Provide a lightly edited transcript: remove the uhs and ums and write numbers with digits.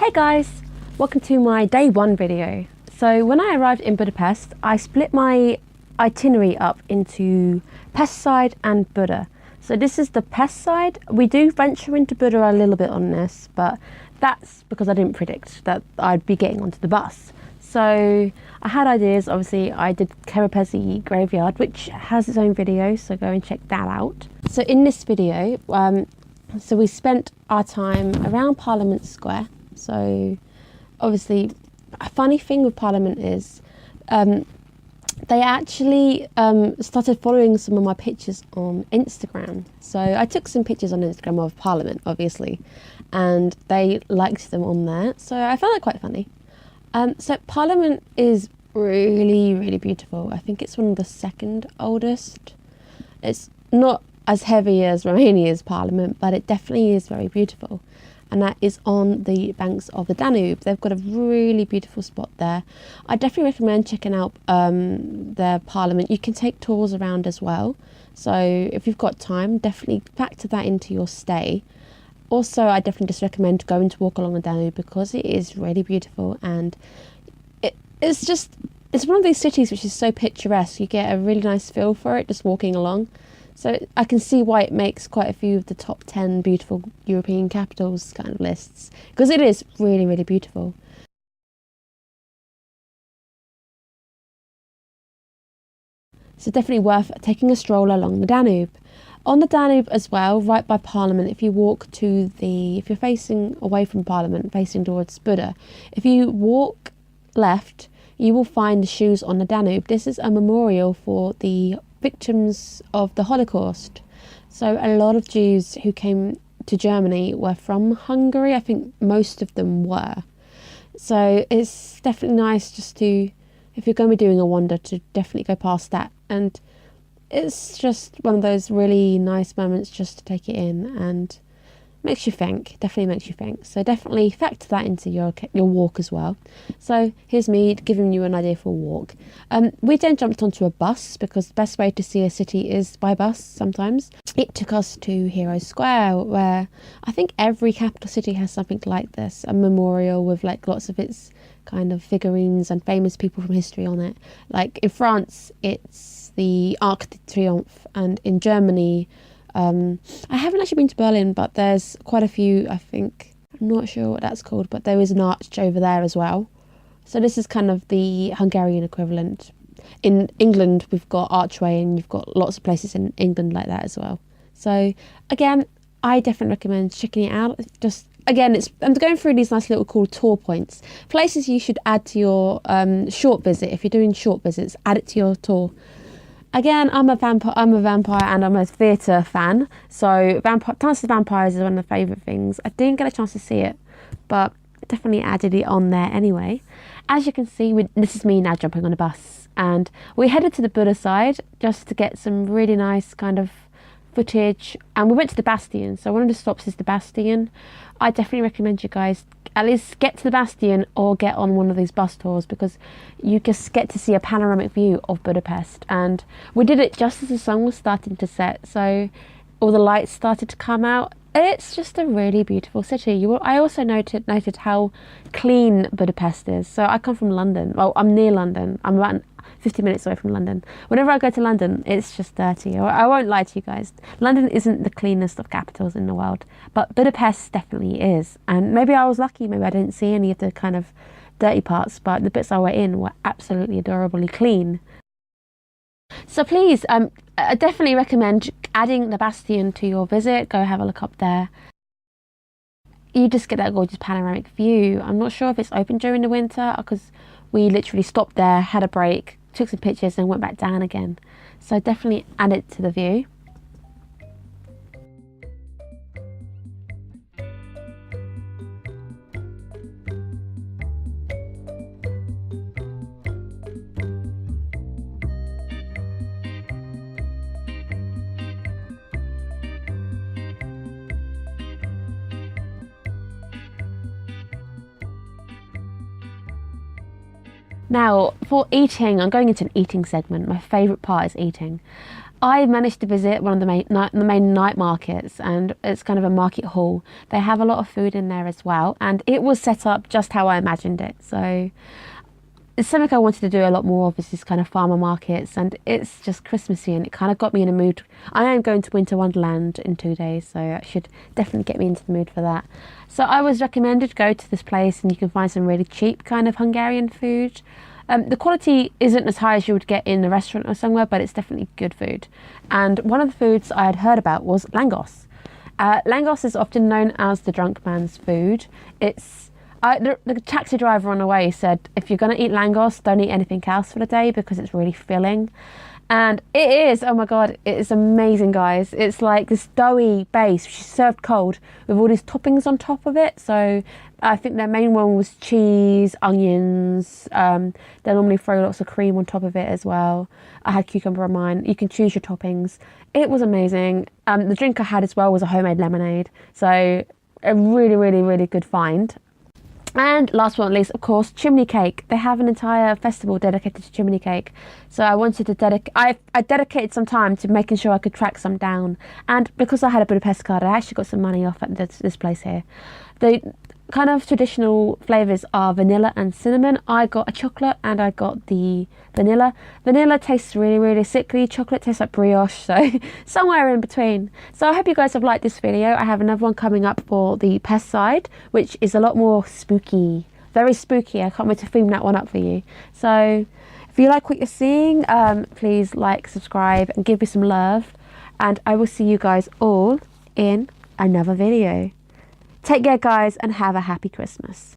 Hey guys, welcome to my day one video. So when I arrived in Budapest, I split my itinerary up into Pest side and Buda. So this is the Pest side. We do venture into Buda a little bit on this, but that's because I didn't predict that I'd be getting onto the bus. So I had ideas. Obviously I did Kerepesi graveyard, which has its own video, so go and check that out. So in this video, so we spent our time around Parliament Square. So obviously a funny thing with Parliament is they actually started following some of my pictures on Instagram. So I took some pictures on Instagram of Parliament, obviously, and they liked them on there. So I found that quite funny. So Parliament is really beautiful. I think it's one of the second oldest. It's not as heavy as Romania's Parliament, but it definitely is very beautiful. And that is on the banks of the Danube. They've got a really beautiful spot there. I definitely recommend checking out their Parliament. You can take tours around as well. So if you've got time, definitely factor that into your stay. Also, I definitely just recommend going to walk along the Danube because it is really beautiful, and it's one of these cities which is so picturesque. You get a really nice feel for it just walking along. So I can see why it makes quite a few of the top 10 beautiful European capitals kind of lists, because it is really beautiful. So definitely worth taking a stroll along the Danube. On the Danube as well, right by Parliament, if you're facing away from Parliament, facing towards Buda, if you walk left, you will find the shoes on the Danube. This is a memorial for the victims of the Holocaust. So a lot of Jews who came to Germany were from Hungary. I think most of them were. So it's definitely nice just to, if you're going to be doing a wander, to definitely go past that. And it's just one of those really nice moments just to take it in, and makes you think, definitely makes you think. So definitely factor that into your walk as well. So here's me giving you an idea for a walk. We then jumped onto a bus because the best way to see a city is by bus sometimes. It took us to Hero Square, where I think every capital city has something like this, a memorial with like lots of its kind of figurines and famous people from history on it. Like in France, it's the Arc de Triomphe, and in Germany, I haven't actually been to Berlin, but there's quite a few, I think. I'm not sure what that's called, but there is an arch over there as well. So this is kind of the Hungarian equivalent. In England, we've got Archway, and you've got lots of places in England like that as well. So again, I definitely recommend checking it out. Again, I'm going through these nice little cool tour points. Places you should add to your short visit. If you're doing short visits, add it to your tour. Again, I'm a vampire and I'm a theatre fan, so Dance of Vampires is one of my favourite things. I didn't get a chance to see it, but definitely added it on there anyway. As you can see, this is me now jumping on a bus, and we headed to the Buda side just to get some really nice kind of footage, and we went to the Bastion. So one of the stops is the Bastion. I definitely recommend you guys at least get to the Bastion or get on one of these bus tours, because you just get to see a panoramic view of Budapest. And we did it just as the sun was starting to set, so all the lights started to come out. It's just a really beautiful city. I also noted how clean Budapest is. So I come from London. Well, I'm near London. I'm about 50 minutes away from London. Whenever I go to London, it's just dirty. I won't lie to you guys. London isn't the cleanest of capitals in the world, but Budapest definitely is. And maybe I was lucky. Maybe I didn't see any of the kind of dirty parts, but the bits I were in were absolutely adorably clean. So please, I definitely recommend adding the Bastion to your visit. Go have a look up there. You just get that gorgeous panoramic view. I'm not sure if it's open during the winter, because we literally stopped there, had a break, took some pictures and went back down again. So definitely add it to the view. Now, for eating, I'm going into an eating segment. My favourite part is eating. I managed to visit one of the main night markets, and it's kind of a market hall. They have a lot of food in there as well, and it was set up just how I imagined it. So it's something I wanted to do a lot more of, is these kind of farmer markets, and it's just Christmassy, and it kind of got me in a mood. I am going to Winter Wonderland in 2 days, so it should definitely get me into the mood for that. So I was recommended to go to this place, and you can find some really cheap kind of Hungarian food. The quality isn't as high as you would get in a restaurant or somewhere, but it's definitely good food. And one of the foods I had heard about was langos. Langos is often known as the drunk man's food. The taxi driver on the way said, if you're going to eat langos, don't eat anything else for the day because it's really filling. And it is, oh my god, it is amazing, guys. It's like this doughy base, which is served cold with all these toppings on top of it. So I think their main one was cheese, onions. They normally throw lots of cream on top of it as well. I had cucumber on mine. You can choose your toppings. It was amazing. The drink I had as well was a homemade lemonade. So a really, really, really good find. And last but not least, of course, chimney cake. They have an entire festival dedicated to chimney cake. So I wanted to I dedicated some time to making sure I could track some down. And because I had a Budapest card, I actually got some money off at this place here. The kind of traditional flavours are vanilla and cinnamon. I got a chocolate and I got the vanilla. Vanilla tastes really, really sickly. Chocolate tastes like brioche, so somewhere in between. So I hope you guys have liked this video. I have another one coming up for the pest side, which is a lot more spooky. Very spooky. I can't wait to film that one up for you. So if you like what you're seeing, please like, subscribe and give me some love. And I will see you guys all in another video. Take care, guys, and have a happy Christmas.